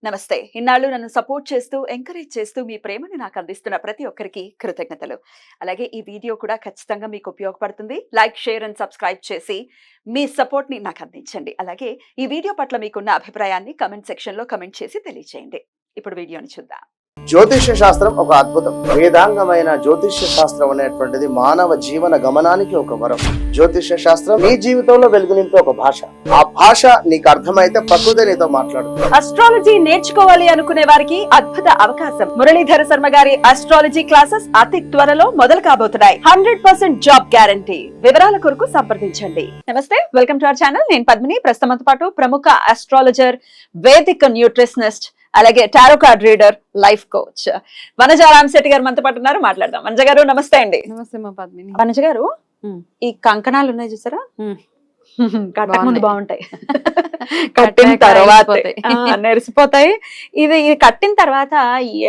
నమస్తే. ఇన్నాళ్ళు నన్ను సపోర్ట్ చేస్తూ, ఎంకరేజ్ చేస్తూ మీ ప్రేమని నాకు అందిస్తున్న ప్రతి ఒక్కరికి కృతజ్ఞతలు. అలాగే ఈ వీడియో కూడా ఖచ్చితంగా మీకు ఉపయోగపడుతుంది. లైక్, షేర్ అండ్ సబ్స్క్రైబ్ చేసి మీ సపోర్ట్‌ని నాకు అందించండి. అలాగే ఈ వీడియో పట్ల మీకున్న అభిప్రాయాన్ని కామెంట్ సెక్షన్‌లో కామెంట్ చేసి తెలియజేయండి. ఇప్పుడు వీడియోని చూద్దాం. జ్యోతిష్య శాస్త్రం ఒక అద్భుతం. వేదాంగమైన జ్యోతిష్య శాస్త్రం అనేటువంటిది మానవ జీవన గమనానికి ఒక వరం. జ్యోతిష్య శాస్త్రం నీ జీవితంలో వెలుగునింపే ఒక భాష. ఆ భాష నీకు అర్థమైతే ప్రకృతి నీతో మాట్లాడుతుంది. అస్ట్రాలజీ నేర్చుకోవాలి అనుకునే వారికి అద్భుత అవకాశం. మురళీధర శర్మ గారి అస్ట్రాలజీ క్లాసెస్ అతి త్వరలో మొదలు కాబోతున్నాయి. 100% జాబ్ గ్యారంటీ. వివరాల కొరకు సంప్రదించండి. నమస్తే, వెల్కమ్ టు అవర్ ఛానల్. నేను పద్మిని. ప్రస్తుతంతో పాటు ప్రముఖ అస్ట్రాలజర్, వేదిక్ న్యూట్రిషనిస్ట్, అలాగే tarot card reader, life coach Vanaja Ramasetti గారు మనతో పాటు ఉన్నారు. మాట్లాడదాం. వనజ గారు నమస్తే అండి. నమస్తే మా పద్మిని. వనజ గారు, ఈ కంకణాలు ఉన్నాయి చూసారా, కట్టక ముందు బాగుంటాయి, కట్టిన తర్వాత నెరిసిపోతాయి. ఇది కట్టిన తర్వాత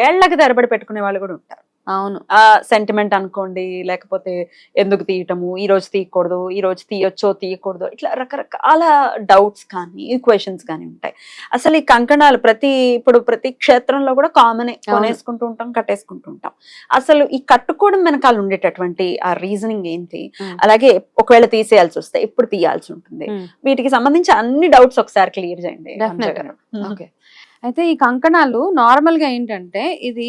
ఏళ్లకు తరబడి పెట్టుకునే వాళ్ళు కూడా ఉంటారు. అవును, ఆ సెంటిమెంట్ అనుకోండి, లేకపోతే ఎందుకు తీయటము, ఈ రోజు తీయకూడదు, ఈ రోజు తీయొచ్చో తీయకూడదు, ఇట్లా రకరకాల డౌట్స్ కానీ క్వశ్చన్స్ కానీ ఉంటాయి. అసలు ఈ కంకణాలు ఇప్పుడు ప్రతి క్షేత్రంలో కూడా కామన్, కొనేసుకుంటూ ఉంటాం, కట్టేసుకుంటూ ఉంటాం. అసలు ఈ కట్టుకోవడం వెనకాల ఉండేటటువంటి ఆ రీజనింగ్ ఏంటి, అలాగే ఒకవేళ తీసేయాల్సి వస్తే ఎప్పుడు తీయాల్సి ఉంటుంది, వీటికి సంబంధించి అన్ని డౌట్స్ ఒకసారి క్లియర్ చేయండి. ఓకే. అయితే ఈ కంకణాలు నార్మల్ గా ఏంటంటే, ఇది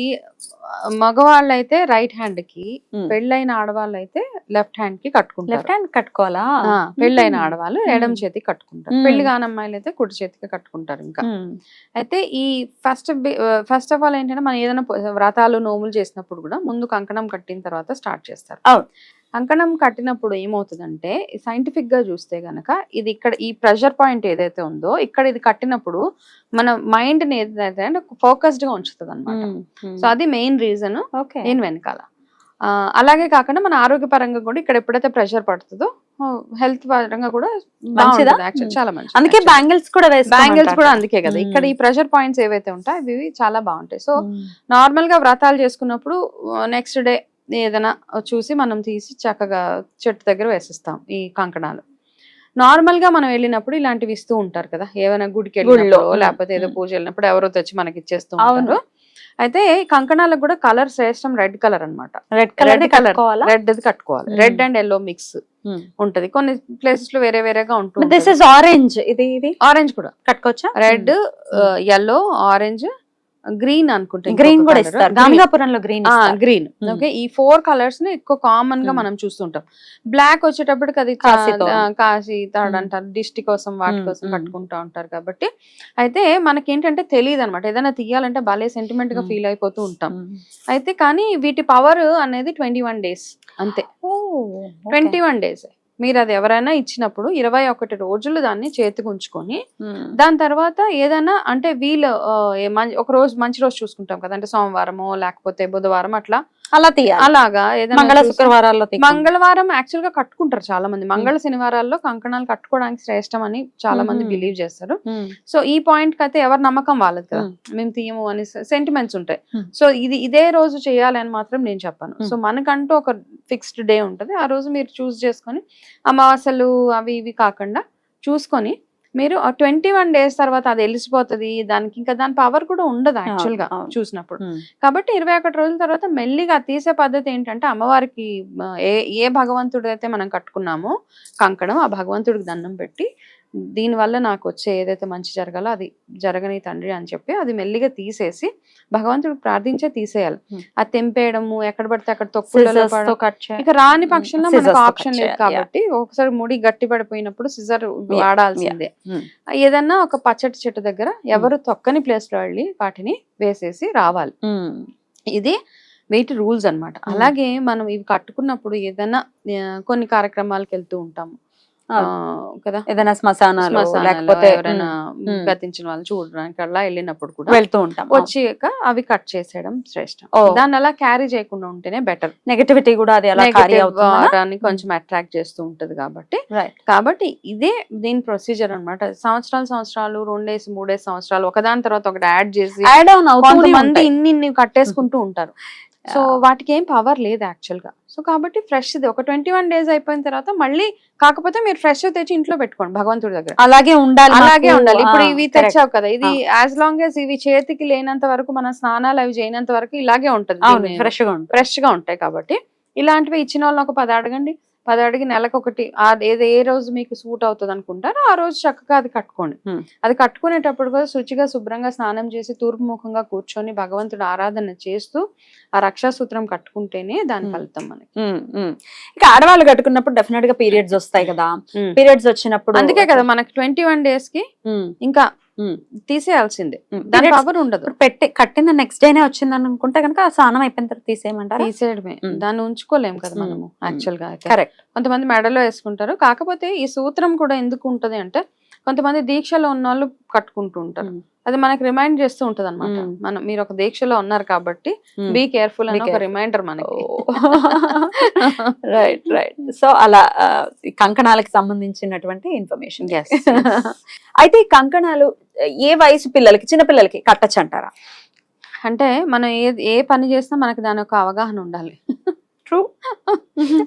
మగవాళ్ళు అయితే రైట్ హ్యాండ్ కి, పెళ్ళైన ఆడవాళ్ళు అయితే లెఫ్ట్ హ్యాండ్ కి కట్టుకుంటారు. లెఫ్ట్ హ్యాండ్ కట్టుకోవాలా? పెళ్ళైన ఆడవాళ్ళు ఎడమ చేతికి కట్టుకుంటారు, పెళ్లి కాని అమ్మాయిలు అయితే కుడి చేతికి కట్టుకుంటారు. ఇంకా అయితే ఈ ఫస్ట్ ఆఫ్ ఆల్ ఏంటంటే, మనం ఏదైనా వ్రతాలు నోములు చేసినప్పుడు కూడా ముందు కంకణం కట్టిన తర్వాత స్టార్ట్ చేస్తారు. కంకణం కట్టినప్పుడు ఏమవుతుందంటే, సైంటిఫిక్ గా చూస్తే గనక, ఇది ఇక్కడ ఈ ప్రెషర్ పాయింట్ ఏదైతే ఉందో, ఇక్కడ ఇది కట్టినప్పుడు మన మైండ్ ని ఏదైతే ఫోకస్డ్ గా ఉంచుతుంది అనమాట. సో అది మెయిన్ రీజన్ నేను వెనకాల. అలాగే కాకుండా మన ఆరోగ్యపరంగా కూడా ఇక్కడ ఎప్పుడైతే ప్రెషర్ పడుతుందో హెల్త్ పరంగా కూడా చాలా మంచిది. అందుకే బ్యాంగిల్స్ కూడా అందుకే కదా, ఇక్కడ ఈ ప్రెషర్ పాయింట్స్ ఏవైతే ఉంటాయి ఇవి చాలా బాగుంటాయి. సో నార్మల్ గా వ్రతాలు చేసుకున్నప్పుడు నెక్స్ట్ డే ఏదైనా చూసి మనం తీసి చక్కగా చెట్టు దగ్గర వేసిస్తాం ఈ కంకణాలు. నార్మల్ గా మనం వెళ్ళినప్పుడు ఇలాంటివి ఇస్తూ ఉంటారు కదా, ఏమైనా గుడికి వెళ్ళినప్పుడు లేకపోతే ఏదో పూజ వెళ్ళినప్పుడు ఎవరో తెచ్చి మనకి ఇచ్చేస్తూ ఉంటారు. అయితే కంకణాలకు కూడా కలర్ శ్రేష్టం రెడ్ కలర్ అనమాట. రెడ్ కట్టుకోవాలి. రెడ్ అండ్ ఎల్లో మిక్స్ ఉంటది. కొన్ని ప్లేసెస్ లో వేరే వేరేగా ఉంటుంది. ఆరెంజ్, ఆరెంజ్ కూడా కట్టుకోవచ్చా? రెడ్, ఎల్లో, ఆరెంజ్, గ్రీన్ అనుకుంటే గ్రీన్ కూడా ఇస్తారు. గాంగాపురంలో గ్రీన్. ఓకే, ఈ 4 కలర్స్ ని ఎక్కువ కామన్ గా మనం చూస్తుంటాం. బ్లాక్ వచ్చేటప్పటికి అది కాశీ తాడు అంటారు, దిష్టి కోసం వాటి కోసం కట్టుకుంటా ఉంటారు. కాబట్టి అయితే మనకేంటంటే తెలియదు అనమాట, ఏదైనా తీయాలంటే భలే సెంటిమెంట్ గా ఫీల్ అయిపోతూ ఉంటాం. అయితే కానీ వీటి పవర్ అనేది 21 days అంతే. 21 days. మీరు అది ఎవరైనా ఇచ్చినప్పుడు 21 రోజులు దాన్ని చేతికి ఉంచుకొని, దాని తర్వాత ఏదైనా అంటే వీళ్ళు ఒక రోజు మంచి రోజు చూసుకుంటాం కదా, అంటే సోమవారమో లేకపోతే బుధవారం అట్లా అలాగా ఏదైనా మంగళవారం యాక్చువల్ గా కట్టుకుంటారు చాలా మంది. మంగళ శనివారాల్లో కంకణాలు కట్టుకోవడానికి శ్రేష్టం అని చాలా మంది బిలీవ్ చేస్తారు. సో ఈ పాయింట్ కి అయితే ఎవరి నమ్మకం వాళ్ళది కదా, మేము తీయము అని సెంటిమెంట్స్ ఉంటాయి. సో ఇదే రోజు చేయాలి అని మాత్రం నేను చెప్పాను. సో మనకంటూ ఒక ఫిక్స్డ్ డే ఉంటది, ఆ రోజు మీరు చూస్ చేసుకొని, అమావాస్యలు అవి ఇవి కాకుండా చూసుకొని మీరు 21 days తర్వాత అది వెళ్ళిపోతుంది. దానికి ఇంకా దాని పవర్ కూడా ఉండదు యాక్చువల్ గా చూసినప్పుడు. కాబట్టి 21 రోజుల తర్వాత మెల్లిగా తీసే పద్ధతి ఏంటంటే, అమ్మవారికి ఏ భగవంతుడు అయితే మనం కట్టుకున్నామో కంకణం, ఆ భగవంతుడికి దండం పెట్టి, దీని వల్ల నాకు వచ్చే ఏదైతే మంచి జరగాలో అది జరగని తండ్రి అని చెప్పి అది మెల్లిగా తీసేసి భగవంతుడికి ప్రార్థించే తీసేయాలి. అది తెంపేయడము, ఎక్కడ పడితే అక్కడ తొక్కులలో ఇక రాని పక్షంలో మనకు ఆప్షన్ లేదు. కాబట్టి ఒకసారి ముడి గట్టి పడిపోయినప్పుడు సిజర్ వాడాల్సిందే. ఏదన్నా ఒక పచ్చటి చెట్టు దగ్గర ఎవరు తొక్కని ప్లేస్ లో వెళ్ళి వాటిని వేసేసి రావాలి. ఇది వీటి రూల్స్ అన్నమాట. అలాగే మనం ఇవి కట్టుకున్నప్పుడు ఏదైనా కొన్ని కార్యక్రమాలకు వెళ్తూ ఉంటాము కదా, ఏదైనా శ్మశానాలు లేకపోతే ఎవరైనా గతించిన వాళ్ళు చూడడానికి అలా వెళ్ళినప్పుడు కూడా వెళ్తూ ఉంటాం. వచ్చాక అవి కట్ చేసేయడం శ్రేష్టం. దాన్ని అలా క్యారీ చేయకుండా ఉంటేనే బెటర్. నెగటివిటీ కూడా అది అలా కొంచెం అట్రాక్ట్ చేస్తూ ఉంటది. కాబట్టి ఇదే దీని ప్రొసీజర్ అనమాట. సంవత్సరాలు 2 3 సంవత్సరాలు ఒకదాని తర్వాత ఒకటి యాడ్ చేసి కొంతమంది ఇన్ని కట్టేసుకుంటూ ఉంటారు. సో వాటికి ఏం పవర్ లేదు యాక్చువల్ గా. సో కాబట్టి ఫ్రెష్ ఇది ఒక 21 days అయిపోయిన తర్వాత మళ్ళీ కాకపోతే మీరు ఫ్రెష్ తెచ్చి ఇంట్లో పెట్టుకోండి భగవంతుడి దగ్గర. అలాగే ఉండాలి, అలాగే ఉండాలి. ఇప్పుడు ఇవి తెచ్చావు కదా, ఇది యాజ్ లాంగ్ యాజ్ ఇవి చేతికి లేనంత వరకు, మన స్నానాలు అవి చేయనంత వరకు ఇలాగే ఉంటది, ఫ్రెష్ గా ఉంటాయి. కాబట్టి ఇలాంటివి ఇచ్చిన వాళ్ళని ఒక 10 అడగండి. 10 అడిగి నెలకు ఒకటి ఏ రోజు మీకు సూట్ అవుతుంది అనుకుంటారో ఆ రోజు చక్కగా అది కట్టుకోండి. అది కట్టుకునేటప్పుడు కూడా శుచిగా శుభ్రంగా స్నానం చేసి తూర్పు ముఖంగా కూర్చొని భగవంతుడు ఆరాధన చేస్తూ ఆ రక్షాసూత్రం కట్టుకుంటేనే దాని ఫలితం మనకి. ఇక ఆడవాళ్ళు కట్టుకున్నప్పుడు డెఫినెట్ గా పీరియడ్స్ వస్తాయి కదా, పీరియడ్స్ వచ్చినప్పుడు అందుకే కదా మనకి 21 days కి ఇంకా తీసేయాల్సిందే, దాని పవర్ ఉండదు. కట్టిన నెక్స్ట్ డేనే వచ్చింది అనుకుంటే కనుక ఆ స్నానం అయిపోయిన తర్వాత తీసేయమంటారు. తీసేయడమే, దాన్ని ఉంచుకోలేము కదా మనము యాక్చువల్ గా. కరెక్ట్. కొంతమంది మెడలో వేసుకుంటారు. కాకపోతే ఈ సూత్రం కూడా ఎందుకు ఉంటది అంటే, కొంతమంది దీక్షలో ఉన్న వాళ్ళు కట్టుకుంటూ ఉంటారు. అది మనకి రిమైండ్ చేస్తూ ఉంటది అనమాట. మీరు ఒక దీక్షలో ఉన్నారు కాబట్టి బీ కేర్ఫుల్ అని ఒక రిమైండర్ మనకి. Right right. సో అలా కంకణాలకు సంబంధించినటువంటి ఇన్ఫర్మేషన్. అయితే ఈ కంకణాలు ఏ వయసు పిల్లలకి, చిన్న పిల్లలకి కట్టచ్చు అంటారా? అంటే మనం ఏ పని చేసినా మనకి దాని యొక్క అవగాహన ఉండాలి. ట్రూ.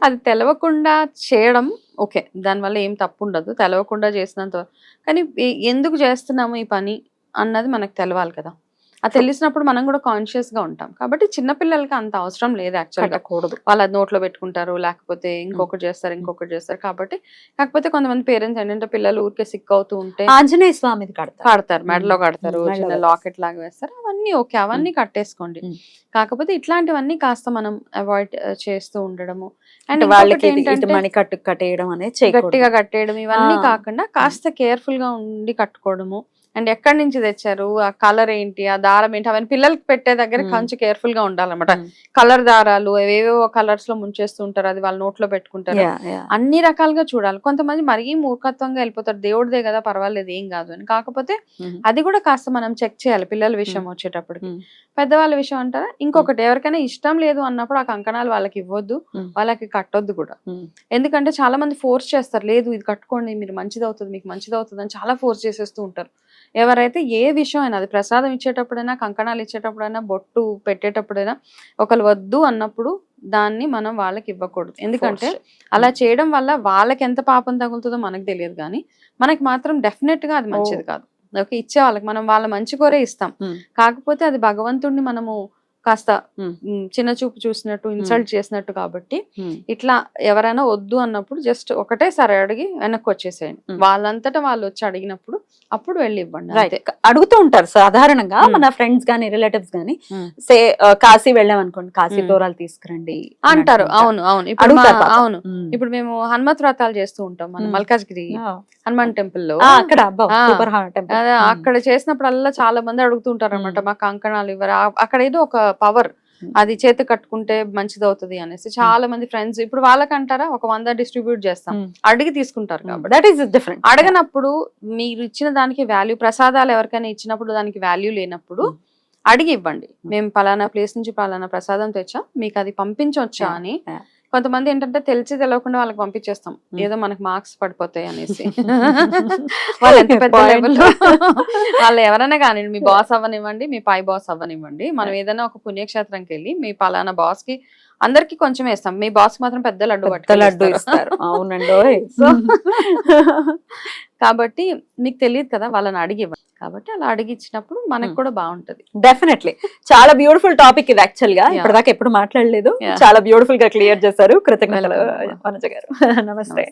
అది తెలవకుండా చేయడం ఓకే, దానివల్ల ఏం తప్పు ఉండదు, తెలవకుండా చేసినంత. కానీ ఎందుకు చేస్తున్నాము ఈ పని అన్నది మనకు తెలవాలి కదా. అది తెలిసినప్పుడు మనం కూడా కాన్షియస్ గా ఉంటాం. కాబట్టి చిన్నపిల్లలకి అంత అవసరం లేదు యాక్చువల్గా. వాళ్ళు అది నోట్లో పెట్టుకుంటారు, లేకపోతే ఇంకొకటి చేస్తారు. కాబట్టి కాకపోతే కొంతమంది పేరెంట్స్ ఏంటంటే పిల్లలు ఊరికే సిక్ అవుతూ ఉంటే ఆంజనేయ స్వామిది కడతారు, మెడలో కడతారు, చిన్న లాకెట్ లాగా వేస్తారు. అవన్నీ ఓకే, అవన్నీ కట్టేసుకోండి. కాకపోతే ఇట్లాంటివన్నీ కాస్త మనం అవాయిడ్ చేస్తూ ఉండడము. అండ్ వాళ్ళకి మణి కట్టేయడం అనేది గట్టిగా కట్టేయడం ఇవన్నీ కాకుండా కాస్త కేర్ఫుల్ గా ఉండి కట్టుకోవడము. అండ్ ఎక్కడి నుంచి తెచ్చారు, ఆ కలర్ ఏంటి, ఆ దారం ఏంటి, అవన్నీ పిల్లలకి పెట్టే దగ్గర కొంచెం కేర్ఫుల్ గా ఉండాలన్నమాట. కలర్ దారాలు ఏవేవో కలర్స్ లో ముంచేస్తూ ఉంటారు, అది వాళ్ళ నోట్లో పెట్టుకుంటారు. అన్ని రకాలుగా చూడాలి. కొంతమంది మరీ మూర్ఖత్వంగా వెళ్ళిపోతారు, దేవుడిదే కదా పర్వాలేదు ఏం కాదు అని. కాకపోతే అది కూడా కాస్త మనం చెక్ చేయాలి పిల్లల విషయం వచ్చేటప్పటికి. పెద్దవాళ్ళ విషయం అంటారా, ఇంకొకటి ఎవరికైనా ఇష్టం లేదు అన్నప్పుడు ఆ కంకణాలు వాళ్ళకి ఇవ్వద్దు, వాళ్ళకి కట్టొద్దు కూడా. ఎందుకంటే చాలా మంది ఫోర్స్ చేస్తారు, లేదు ఇది కట్టుకోండి మీరు మంచిది అవుతుంది, మీకు మంచిది అవుతుంది అని చాలా ఫోర్స్ చేసేస్తూ ఉంటారు. ఎవరైతే ఏ విషయం అయినా, అది ప్రసాదం ఇచ్చేటప్పుడైనా, కంకణాలు ఇచ్చేటప్పుడైనా, బొట్టు పెట్టేటప్పుడైనా ఒకరు వద్దు అన్నప్పుడు దాన్ని మనం వాళ్ళకి ఇవ్వకూడదు. ఎందుకంటే అలా చేయడం వల్ల వాళ్ళకి ఎంత పాపం తగులుతుందో మనకు తెలియదు, కానీ మనకి మాత్రం డెఫినెట్ గా అది మంచిది కాదు. ఓకే, ఇచ్చే వాళ్ళకి మనం వాళ్ళ మంచి కోరే ఇస్తాం. కాకపోతే అది భగవంతుడిని మనము కాస్త చిన్న చూపు చూసినట్టు, ఇన్సల్ట్ చేసినట్టు. కాబట్టి ఇట్లా ఎవరైనా వద్దు అన్నప్పుడు జస్ట్ ఒకటేసారి అడిగి వెనక్కి వచ్చేసేయండి. వాళ్ళంతటా వాళ్ళు వచ్చి అడిగినప్పుడు అప్పుడు వెళ్ళి ఇవ్వండి. అడుగుతూ ఉంటారు సాధారణంగా మన ఫ్రెండ్స్ గానీ రిలేటివ్స్ గానీ, సే కాశీ వెళ్ళాం అనుకోండి, కాశీ తోరాలు తీసుకురండి అంటారు. అవును అవును, ఇప్పుడు అవును, ఇప్పుడు మేము హనుమత్ వ్రతాలు చేస్తూ ఉంటాం మన మల్కాజ్గిరి హనుమాన్ టెంపుల్ లో. అక్కడ చేసినప్పుడల్లా చాలా మంది అడుగుతుంటారు అనమాట, మా కంకణాలు ఇవ్వరు. అక్కడ ఏదో ఒక పవర్, అది చేతి కట్టుకుంటే మంచిది అవుతుంది అనేసి చాలా మంది ఫ్రెండ్స్. ఇప్పుడు వాళ్ళకంటారా ఒక 100 డిస్ట్రిబ్యూట్ చేస్తాం, అడిగి తీసుకుంటారు. కాబట్టి దట్ ఈస్ డిఫరెంట్. అడగనప్పుడు మీరు ఇచ్చిన దానికి వాల్యూ, ప్రసాదాలు ఎవరికైనా ఇచ్చినప్పుడు దానికి వాల్యూ లేనప్పుడు అడిగి ఇవ్వండి. మేము పలానా ప్లేస్ నుంచి పలానా ప్రసాదం తెచ్చా, మీకు అది పంపించవచ్చా అని. కొంతమంది ఏంటంటే తెలిసి తెలియకుండా వాళ్ళకి పంపించేస్తాం, ఏదో మనకి మార్క్స్ పడిపోతాయి అనేసి. వాళ్ళు ఎంత పెద్ద లెవెల్లో వాళ్ళు ఎవరైనా కానీ, మీ బాస్ అవ్వనివ్వండి, మీ పై బాస్ అవ్వనివ్వండి, మనం ఏదైనా ఒక పుణ్యక్షేత్రంకి వెళ్ళి మీ పలానా బాస్ కి అందరికి కొంచెం వేస్తాం, మీ బాస్ మాత్రం పెద్ద లడ్డు ఇస్తారు. అవునండి. సో కాబట్టి మీకు తెలియదు కదా, వాళ్ళని అడిగి ఇవ్వండి. కాబట్టి అలా అడిగి ఇచ్చినప్పుడు మనకు కూడా బాగుంటది. డెఫినెట్లీ. చాలా బ్యూటిఫుల్ టాపిక్ ఇది యాక్చువల్ గా, ఇప్పటిదాకా ఎప్పుడు మాట్లాడలేదు. చాలా బ్యూటిఫుల్ గా క్లియర్ చేశారు. కృతజ్ఞతలు వనజ గారు. నమస్తే.